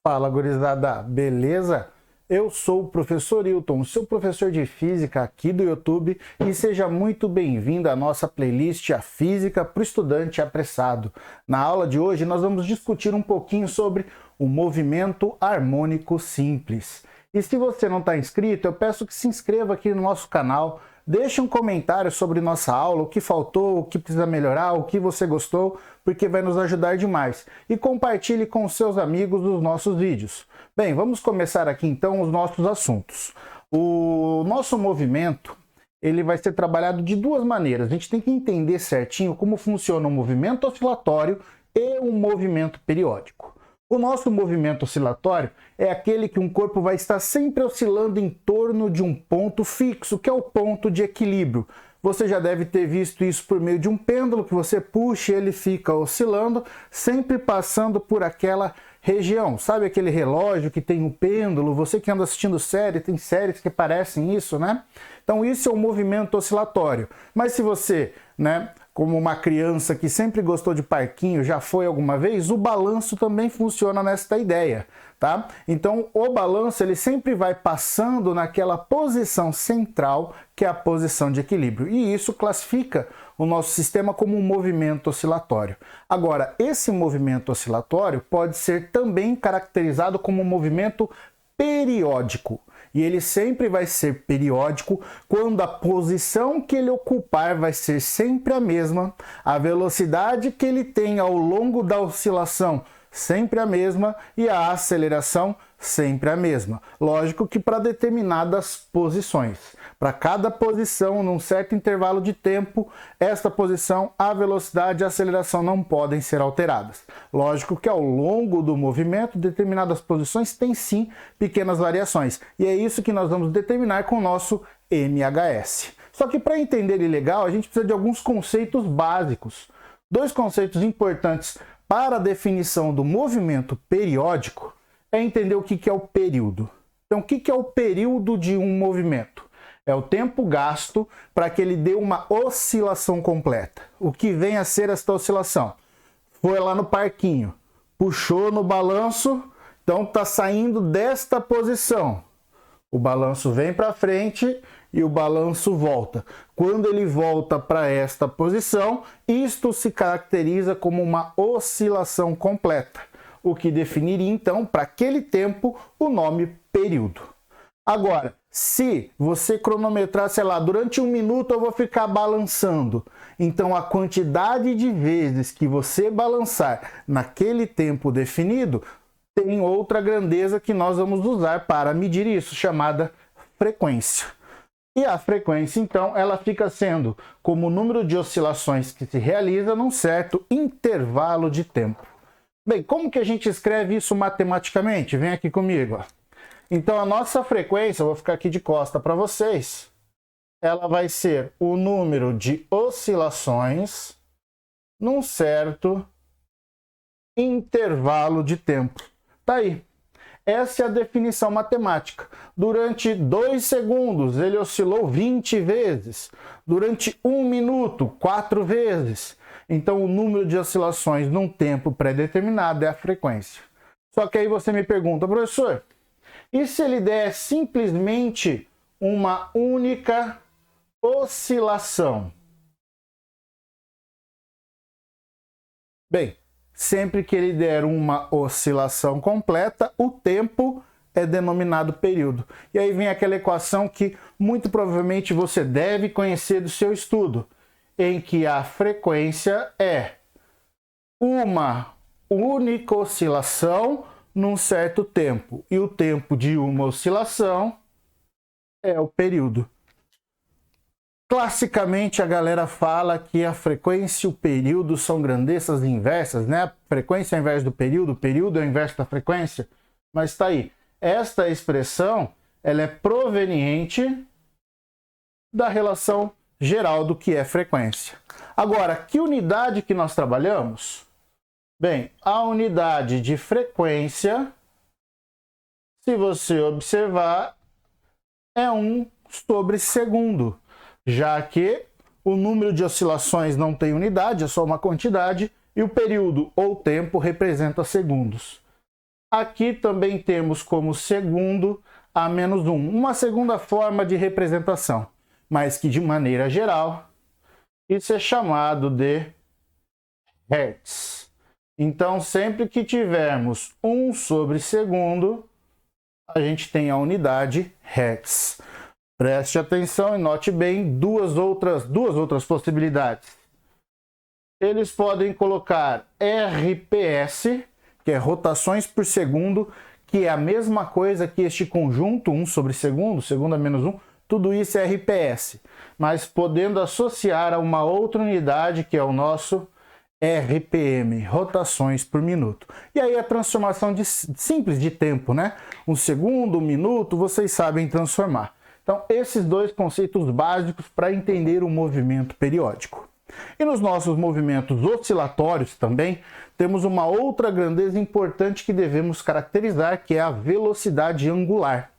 Fala, gurizada, beleza? Eu sou o professor Hilton, seu professor de física aqui do YouTube, e seja muito bem-vindo à nossa playlist A Física para o Estudante Apressado. Na aula de hoje nós vamos discutir um pouquinho sobre o movimento harmônico simples. E se você não está inscrito, eu peço que se inscreva aqui no nosso canal, deixe um comentário sobre nossa aula, o que faltou, o que precisa melhorar, o que você gostou, porque vai nos ajudar demais. E compartilhe com seus amigos os nossos vídeos. Bem, vamos começar aqui então os nossos assuntos. O nosso movimento, ele vai ser trabalhado de duas maneiras. A gente tem que entender certinho como funciona o movimento oscilatório e o movimento periódico. O nosso movimento oscilatório é aquele que um corpo vai estar sempre oscilando em torno de um ponto fixo, que é o ponto de equilíbrio. Você já deve ter visto isso por meio de um pêndulo, que você puxa e ele fica oscilando, sempre passando por aquela região. Sabe aquele relógio que tem um pêndulo? Você que anda assistindo série, tem séries que parecem isso, né? Então isso é o movimento oscilatório. Mas se você, como uma criança que sempre gostou de parquinho, já foi alguma vez, o balanço também funciona nesta ideia, tá? Então, o balanço, ele sempre vai passando naquela posição central, que é a posição de equilíbrio. E isso classifica o nosso sistema como um movimento oscilatório. Agora, esse movimento oscilatório pode ser também caracterizado como um movimento periódico. E ele sempre vai ser periódico quando a posição que ele ocupar vai ser sempre a mesma, a velocidade que ele tem ao longo da oscilação sempre a mesma e a aceleração sempre a mesma. Lógico que para determinadas posições. Para cada posição, num certo intervalo de tempo, esta posição, a velocidade e a aceleração não podem ser alteradas. Lógico que ao longo do movimento, determinadas posições têm sim pequenas variações. E é isso que nós vamos determinar com o nosso MHS. Só que para entender ele legal, a gente precisa de alguns conceitos básicos. Dois conceitos importantes para a definição do movimento periódico é entender o que é o período. Então, o que é o período de um movimento? É o tempo gasto para que ele dê uma oscilação completa. O que vem a ser esta oscilação? Foi lá no parquinho, puxou no balanço, então está saindo desta posição. O balanço vem para frente e o balanço volta. Quando ele volta para esta posição, isto se caracteriza como uma oscilação completa, o que definiria então, para aquele tempo, o nome período. Agora, se você cronometrar, sei lá, durante 1 minuto eu vou ficar balançando, então a quantidade de vezes que você balançar naquele tempo definido tem outra grandeza que nós vamos usar para medir isso, chamada frequência. E a frequência, então, ela fica sendo como o número de oscilações que se realiza num certo intervalo de tempo. Bem, como que a gente escreve isso matematicamente? Vem aqui comigo. Ó. Então, a nossa frequência, eu vou ficar aqui de costa para vocês, ela vai ser o número de oscilações num certo intervalo de tempo. Tá aí. Essa é a definição matemática. Durante 2 segundos, ele oscilou 20 vezes. Durante 1 minuto, 4 vezes. Então, o número de oscilações num tempo pré-determinado é a frequência. Só que aí você me pergunta, professor, e se ele der simplesmente uma única oscilação? Bem, sempre que ele der uma oscilação completa, o tempo é denominado período. E aí vem aquela equação que muito provavelmente você deve conhecer do seu estudo, em que a frequência é uma única oscilação num certo tempo. E o tempo de uma oscilação é o período. Classicamente, a galera fala que a frequência e o período são grandezas inversas, né? A frequência é ao invés do período, o período é ao invés da frequência. Mas está aí. Esta expressão, ela é proveniente da relação geral do que é frequência. Agora, que unidade que nós trabalhamos? Bem, a unidade de frequência, se você observar, é 1 sobre segundo. Já que o número de oscilações não tem unidade, é só uma quantidade, e o período ou tempo representa segundos. Aqui também temos como segundo a menos 1, uma segunda forma de representação, mas que de maneira geral isso é chamado de hertz. Então, sempre que tivermos 1 sobre segundo, a gente tem a unidade hertz. Preste atenção e note bem duas outras possibilidades. Eles podem colocar RPS, que é rotações por segundo, que é a mesma coisa que este conjunto, 1 sobre segundo, segundo a menos 1, tudo isso é RPS, mas podendo associar a uma outra unidade, que é o nosso RPM, rotações por minuto. E aí a transformação simples de tempo, né? Um segundo, um minuto, vocês sabem transformar. Então, esses dois conceitos básicos para entender o movimento periódico. E nos nossos movimentos oscilatórios também, temos uma outra grandeza importante que devemos caracterizar, que é a velocidade angular.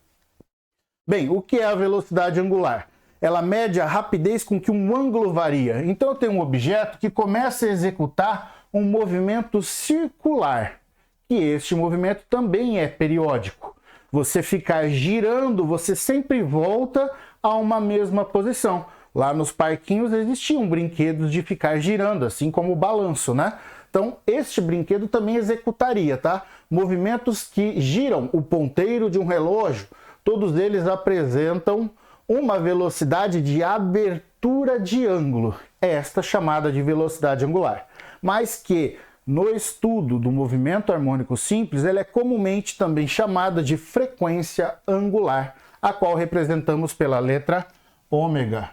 Bem, o que é a velocidade angular? Ela mede a rapidez com que um ângulo varia. Então eu tenho um objeto que começa a executar um movimento circular, e este movimento também é periódico. Você ficar girando, você sempre volta a uma mesma posição. Lá nos parquinhos existiam brinquedos de ficar girando, assim como o balanço, né? Então, este brinquedo também executaria, tá? Movimentos que giram o ponteiro de um relógio, todos eles apresentam uma velocidade de abertura de ângulo, esta chamada de velocidade angular, mas que no estudo do movimento harmônico simples, ela é comumente também chamada de frequência angular, a qual representamos pela letra ômega.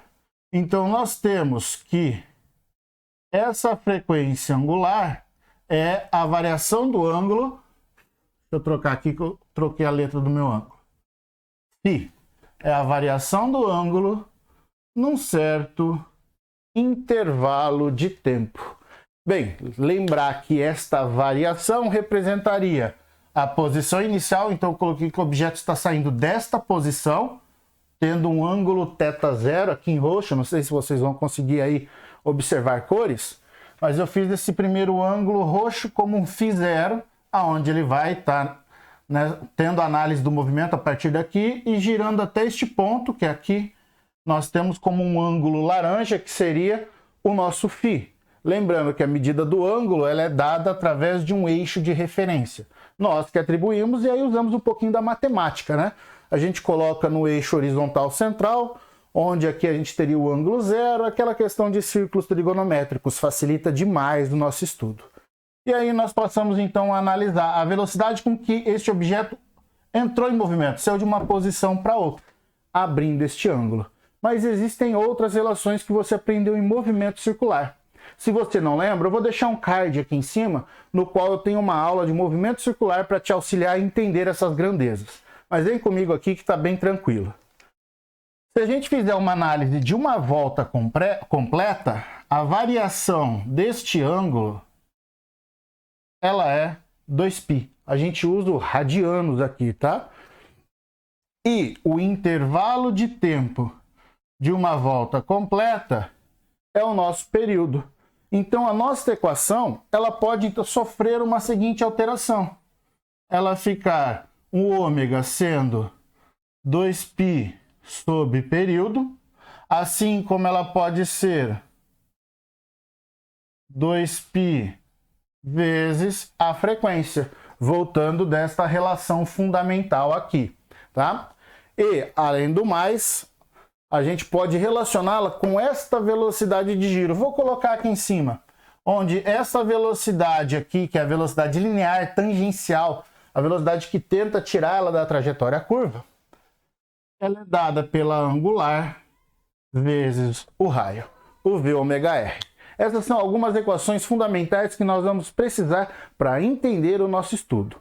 Então nós temos que essa frequência angular é a variação do ângulo. Deixa eu trocar aqui que eu troquei a letra do meu ângulo. Φ é a variação do ângulo num certo intervalo de tempo. Bem, lembrar que esta variação representaria a posição inicial, então eu coloquei que o objeto está saindo desta posição, tendo um ângulo θ0 aqui em roxo, não sei se vocês vão conseguir aí observar cores, mas eu fiz esse primeiro ângulo roxo como um φ0, aonde ele vai estar, né, tendo análise do movimento a partir daqui e girando até este ponto, que aqui nós temos como um ângulo laranja, que seria o nosso φ. Lembrando que a medida do ângulo ela é dada através de um eixo de referência. Nós que atribuímos e aí usamos um pouquinho da matemática, né? A gente coloca no eixo horizontal central, onde aqui a gente teria o ângulo zero, aquela questão de círculos trigonométricos, facilita demais o nosso estudo. E aí nós passamos então a analisar a velocidade com que este objeto entrou em movimento, saiu de uma posição para outra, abrindo este ângulo. Mas existem outras relações que você aprendeu em movimento circular. Se você não lembra, eu vou deixar um card aqui em cima, no qual eu tenho uma aula de movimento circular para te auxiliar a entender essas grandezas. Mas vem comigo aqui que está bem tranquilo. Se a gente fizer uma análise de uma volta completa, a variação deste ângulo ela é 2π. A gente usa o radianos aqui, tá? E o intervalo de tempo de uma volta completa é o nosso período. Então a nossa equação, ela pode sofrer uma seguinte alteração. Ela ficar o ômega sendo 2π sobre período, assim como ela pode ser 2π vezes a frequência, voltando desta relação fundamental aqui, tá? E, além do mais, a gente pode relacioná-la com esta velocidade de giro. Vou colocar aqui em cima, onde essa velocidade aqui, que é a velocidade linear tangencial, a velocidade que tenta tirá-la da trajetória curva, ela é dada pela angular vezes o raio, o V ômega R. Essas são algumas equações fundamentais que nós vamos precisar para entender o nosso estudo.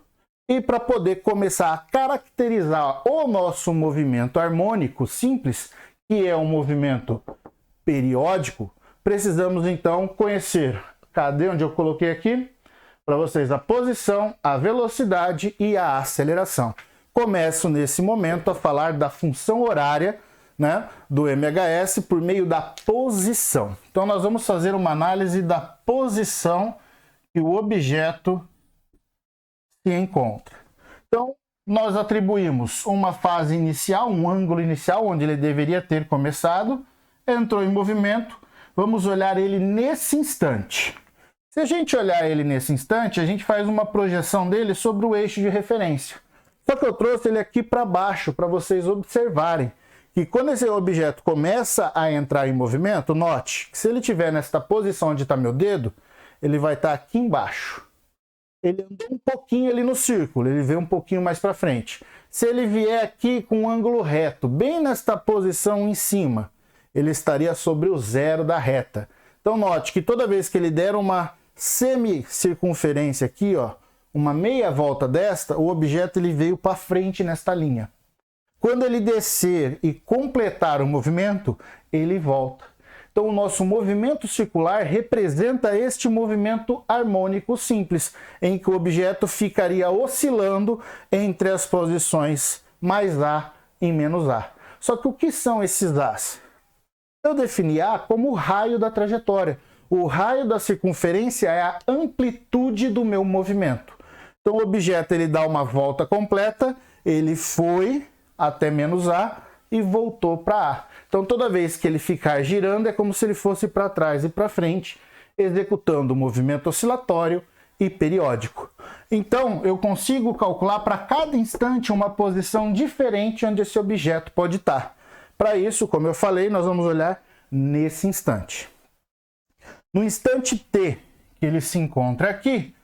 E para poder começar a caracterizar o nosso movimento harmônico simples, que é um movimento periódico, precisamos então conhecer, cadê onde eu coloquei aqui? Para vocês, a posição, a velocidade e a aceleração. Começo nesse momento a falar da função horária, né, do MHS por meio da posição. Então nós vamos fazer uma análise da posição que o objeto se encontra. Então, nós atribuímos uma fase inicial, um ângulo inicial, onde ele deveria ter começado, entrou em movimento, vamos olhar ele nesse instante. Se a gente olhar ele nesse instante, a gente faz uma projeção dele sobre o eixo de referência. Só que eu trouxe ele aqui para baixo, para vocês observarem que quando esse objeto começa a entrar em movimento, note que se ele estiver nesta posição onde está meu dedo, ele vai estar aqui embaixo. Ele andou um pouquinho ali no círculo, ele veio um pouquinho mais para frente. Se ele vier aqui com um ângulo reto, bem nesta posição em cima, ele estaria sobre o zero da reta. Então note que toda vez que ele der uma semicircunferência aqui, ó, uma meia volta desta, o objeto ele veio para frente nesta linha. Quando ele descer e completar o movimento, ele volta. Então o nosso movimento circular representa este movimento harmônico simples, em que o objeto ficaria oscilando entre as posições mais A e menos A. Só que o que são esses A's? Eu defini A como o raio da trajetória. O raio da circunferência é a amplitude do meu movimento. Então o objeto ele dá uma volta completa, ele foi até menos A e voltou para A. Então toda vez que ele ficar girando é como se ele fosse para trás e para frente, executando o movimento oscilatório e periódico. Então eu consigo calcular para cada instante uma posição diferente onde esse objeto pode estar. Para isso, como eu falei, nós vamos olhar nesse instante. No instante T que ele se encontra aqui,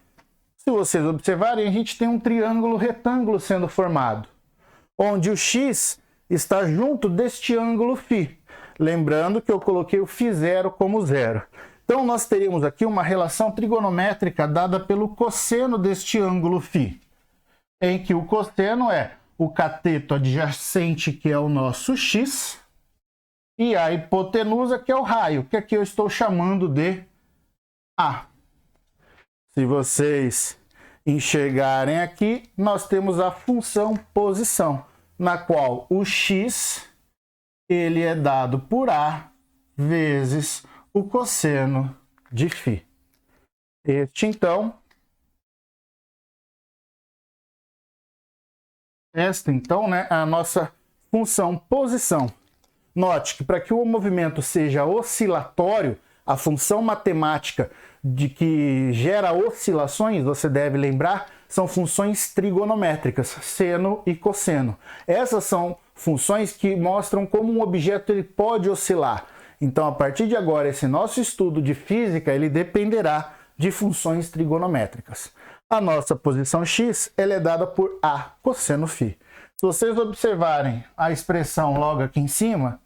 se vocês observarem, a gente tem um triângulo retângulo sendo formado, onde o X está junto deste ângulo φ. Lembrando que eu coloquei o φ0 como zero. Então nós teríamos aqui uma relação trigonométrica dada pelo cosseno deste ângulo φ, em que o cosseno é o cateto adjacente, que é o nosso x, e a hipotenusa, que é o raio, que aqui eu estou chamando de A. Se vocês enxergarem aqui, nós temos a função posição, na qual o x ele é dado por A vezes o cosseno de φ. Esta então, né, é a nossa função posição. Note que para que o movimento seja oscilatório, a função matemática de que gera oscilações, você deve lembrar, são funções trigonométricas, seno e cosseno. Essas são funções que mostram como um objeto ele pode oscilar. Então, a partir de agora, esse nosso estudo de física, ele dependerá de funções trigonométricas. A nossa posição x ela é dada por A cosseno φ. Se vocês observarem a expressão logo aqui em cima,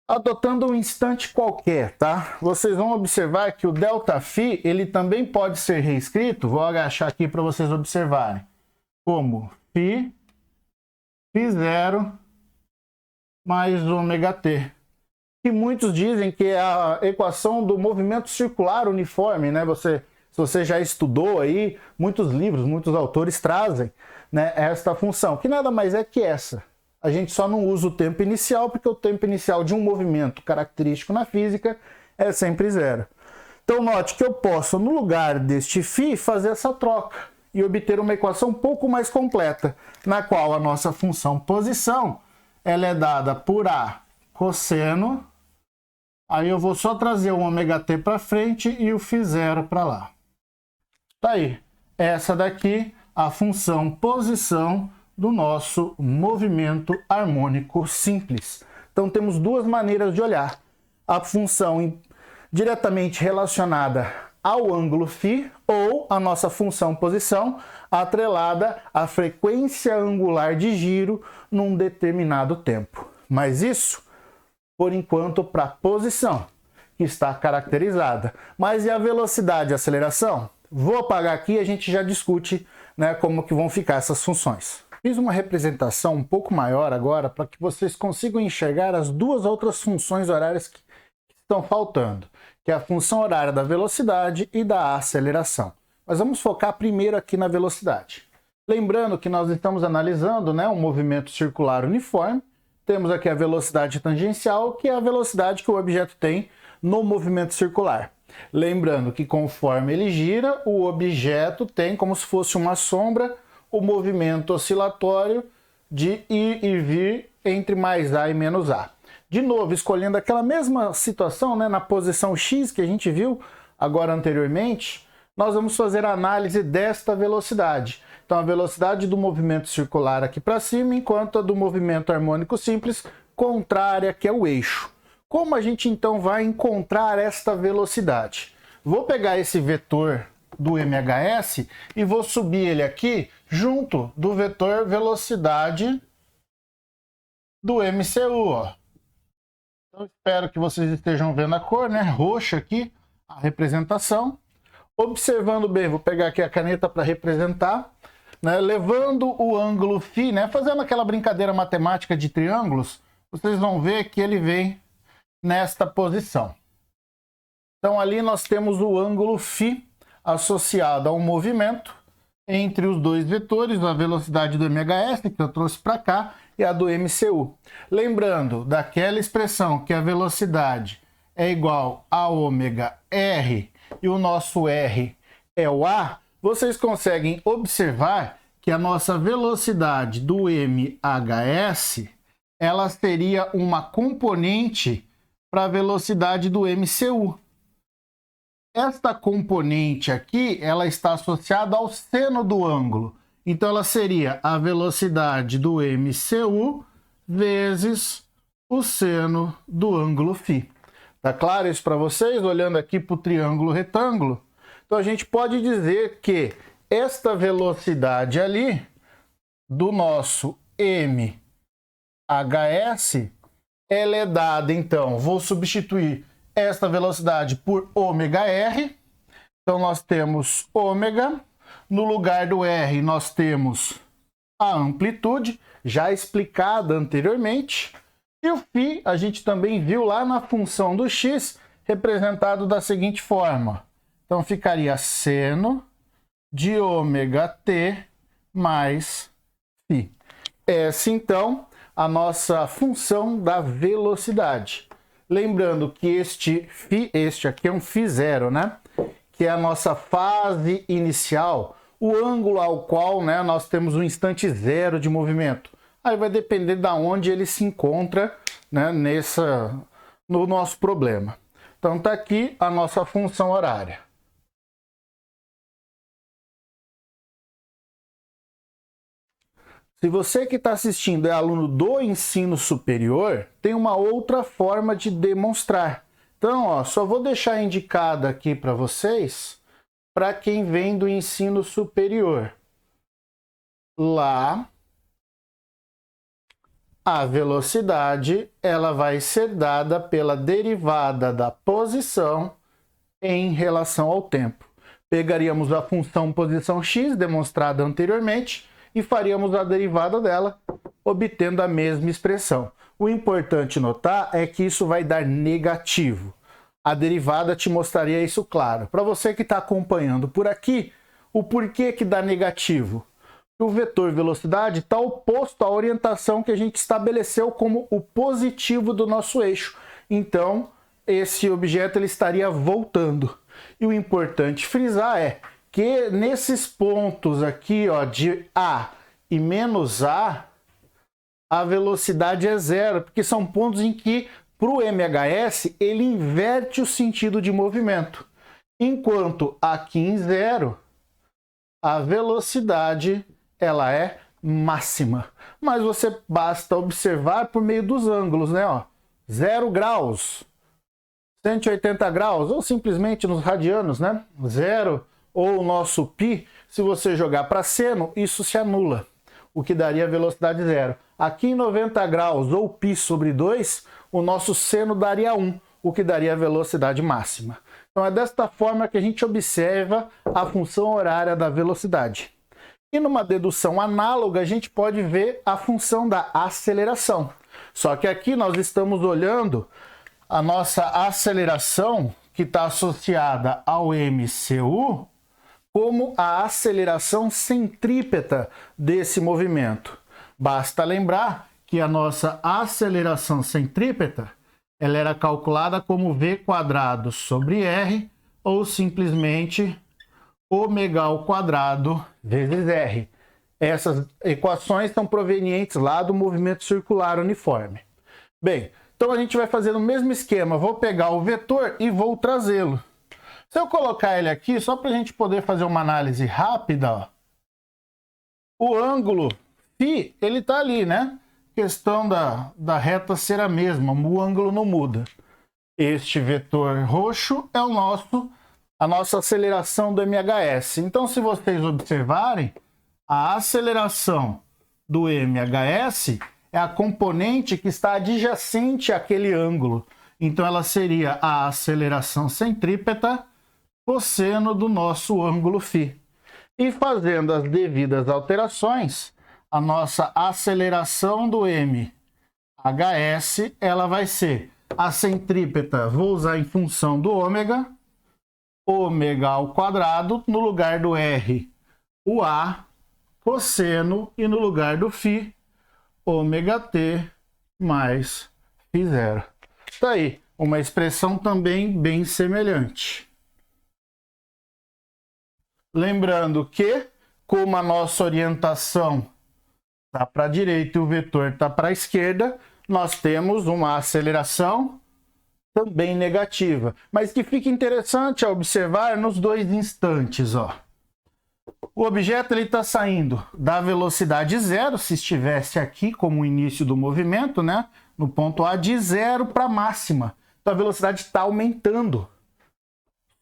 adotando um instante qualquer, tá? Vocês vão observar que o ΔΦ, ele também pode ser reescrito, vou agachar aqui para vocês observarem, como φ0 mais ômega-t, que muitos dizem que é a equação do movimento circular uniforme, né? Se você já estudou aí, muitos livros, muitos autores trazem, né, esta função, que nada mais é que essa. A gente só não usa o tempo inicial, porque o tempo inicial de um movimento característico na física é sempre zero. Então note que eu posso, no lugar deste φ, fazer essa troca e obter uma equação um pouco mais completa, na qual a nossa função posição ela é dada por A cosseno, aí eu vou só trazer o ômega-t para frente e o φ0 para lá. Tá aí, essa daqui a função posição do nosso movimento harmônico simples. Então temos duas maneiras de olhar. A função diretamente relacionada ao ângulo φ ou a nossa função posição atrelada à frequência angular de giro num determinado tempo. Mas isso, por enquanto, para a posição, que está caracterizada. Mas e a velocidade e a aceleração? Vou apagar aqui e a gente já discute, né, como que vão ficar essas funções. Fiz uma representação um pouco maior agora para que vocês consigam enxergar as duas outras funções horárias que estão faltando, que é a função horária da velocidade e da aceleração. Mas vamos focar primeiro aqui na velocidade. Lembrando que nós estamos analisando, né, um movimento circular uniforme. Temos aqui a velocidade tangencial, que é a velocidade que o objeto tem no movimento circular. Lembrando que conforme ele gira, o objeto tem como se fosse uma sombra, o movimento oscilatório de ir e vir entre mais A e menos A. De novo, escolhendo aquela mesma situação, né, na posição X que a gente viu agora anteriormente, nós vamos fazer a análise desta velocidade. Então, a velocidade do movimento circular aqui para cima, enquanto a do movimento harmônico simples contrária, que é o eixo. Como a gente então vai encontrar esta velocidade? Vou pegar esse vetor do MHS e vou subir ele aqui junto do vetor velocidade do MCU, ó. Então, espero que vocês estejam vendo a cor, né? Roxa aqui, a representação. Observando bem, vou pegar aqui a caneta para representar, né? Levando o ângulo φ, né? Fazendo aquela brincadeira matemática de triângulos, vocês vão ver que ele vem nesta posição. Então, ali nós temos o ângulo φ associado ao movimento entre os dois vetores, a velocidade do MHS, que eu trouxe para cá, e a do MCU. Lembrando daquela expressão que a velocidade é igual a ômega R e o nosso R é o A, vocês conseguem observar que a nossa velocidade do MHS, ela seria uma componente para a velocidade do MCU. Esta componente aqui, ela está associada ao seno do ângulo. Então, ela seria a velocidade do MCU vezes o seno do ângulo φ. Tá claro isso para vocês? Olhando aqui para o triângulo retângulo. Então, a gente pode dizer que esta velocidade ali do nosso MHS, ela é dada, então, vou substituir esta velocidade por ômega R. Então, nós temos ômega. No lugar do R, nós temos a amplitude, já explicada anteriormente. E o φ, a gente também viu lá na função do x, representado da seguinte forma. Então, ficaria seno de ômega t mais φ. Essa, então, a nossa função da velocidade. Lembrando que este aqui é um φ0, né? Que é a nossa fase inicial, o ângulo ao qual, né, nós temos um instante zero de movimento. Aí vai depender de onde ele se encontra, né, no nosso problema. Então tá aqui a nossa função horária. Se você que está assistindo é aluno do ensino superior, tem uma outra forma de demonstrar. Então, ó, só vou deixar indicado aqui para vocês, para quem vem do ensino superior. Lá, a velocidade, ela vai ser dada pela derivada da posição em relação ao tempo. Pegaríamos a função posição x, demonstrada anteriormente, e faríamos a derivada dela, obtendo a mesma expressão. O importante notar é que isso vai dar negativo. A derivada te mostraria isso claro. Para você que está acompanhando por aqui, o porquê que dá negativo? O vetor velocidade está oposto à orientação que a gente estabeleceu como o positivo do nosso eixo. Então, esse objeto ele estaria voltando. E o importante frisar é que nesses pontos aqui, ó, de A e menos A, a velocidade é zero, porque são pontos em que, para o MHS, ele inverte o sentido de movimento. Enquanto aqui em zero, a velocidade ela é máxima. Mas você basta observar por meio dos ângulos, né? Ó, 0 graus, 180 graus, ou simplesmente nos radianos, né? 0 ou o nosso π, se você jogar para seno, isso se anula, o que daria velocidade zero. Aqui em 90 graus ou π sobre 2, o nosso seno daria 1, o que daria a velocidade máxima. Então é desta forma que a gente observa a função horária da velocidade. E numa dedução análoga, a gente pode ver a função da aceleração. Só que aqui nós estamos olhando a nossa aceleração, que está associada ao MCU, como a aceleração centrípeta desse movimento. Basta lembrar que a nossa aceleração centrípeta ela era calculada como v² sobre r, ou simplesmente ômega ao quadrado vezes r. Essas equações são provenientes lá do movimento circular uniforme. Bem, então a gente vai fazer o mesmo esquema. Vou pegar o vetor e vou trazê-lo. Se eu colocar ele aqui, só para a gente poder fazer uma análise rápida, ó, o ângulo φ, ele está ali, né? Questão da reta ser a mesma, o ângulo não muda. Este vetor roxo é a nossa aceleração do MHS. Então, se vocês observarem, a aceleração do MHS é a componente que está adjacente àquele ângulo. Então, ela seria a aceleração centrípeta cosseno do nosso ângulo φ. E fazendo as devidas alterações, a nossa aceleração do MHS, ela vai ser a centrípeta, vou usar em função do ômega ao quadrado, no lugar do R, o A, cosseno, e no lugar do φ, ômega t mais φ0. Está aí, uma expressão também bem semelhante. Lembrando que, como a nossa orientação está para a direita e o vetor está para a esquerda, nós temos uma aceleração também negativa. Mas que fica interessante a observar nos dois instantes. Ó. O objeto está saindo da velocidade zero, se estivesse aqui como o início do movimento, né? No ponto A, de zero para máxima. Então a velocidade está aumentando.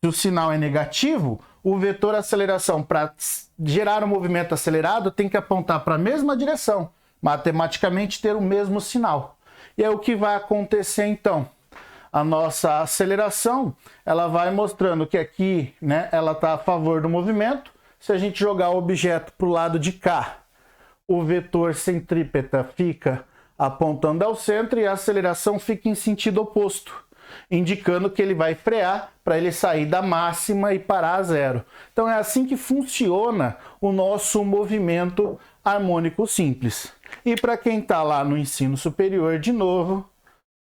Se o sinal é negativo, o vetor aceleração, para gerar um movimento acelerado, tem que apontar para a mesma direção, matematicamente ter o mesmo sinal. E é o que vai acontecer então. A nossa aceleração, ela vai mostrando que aqui, né, ela está a favor do movimento. Se a gente jogar o objeto para o lado de cá, o vetor centrípeta fica apontando ao centro e a aceleração fica em sentido oposto, indicando que ele vai frear para ele sair da máxima e parar a zero. Então é assim que funciona o nosso movimento harmônico simples. E para quem está lá no ensino superior, de novo,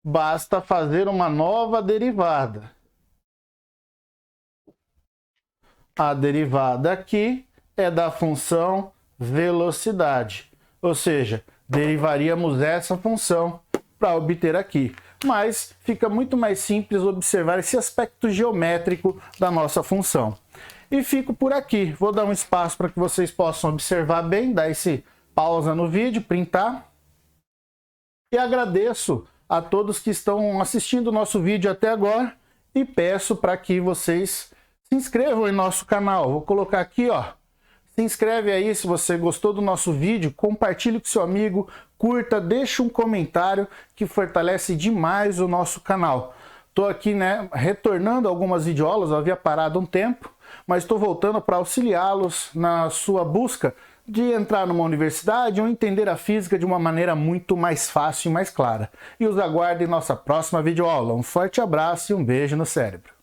basta fazer uma nova derivada. A derivada aqui é da função velocidade, ou seja, derivaríamos essa função para obter aqui. Mas fica muito mais simples observar esse aspecto geométrico da nossa função. E fico por aqui. Vou dar um espaço para que vocês possam observar bem, dar esse pausa no vídeo, printar. E agradeço a todos que estão assistindo o nosso vídeo até agora e peço para que vocês se inscrevam em nosso canal. Vou colocar aqui, ó. Se inscreve aí se você gostou do nosso vídeo, compartilhe com seu amigo, curta, deixa um comentário que fortalece demais o nosso canal. Estou aqui, né, retornando algumas videoaulas, eu havia parado um tempo, mas estou voltando para auxiliá-los na sua busca de entrar numa universidade ou entender a física de uma maneira muito mais fácil e mais clara. E os aguardo em nossa próxima videoaula. Um forte abraço e um beijo no cérebro.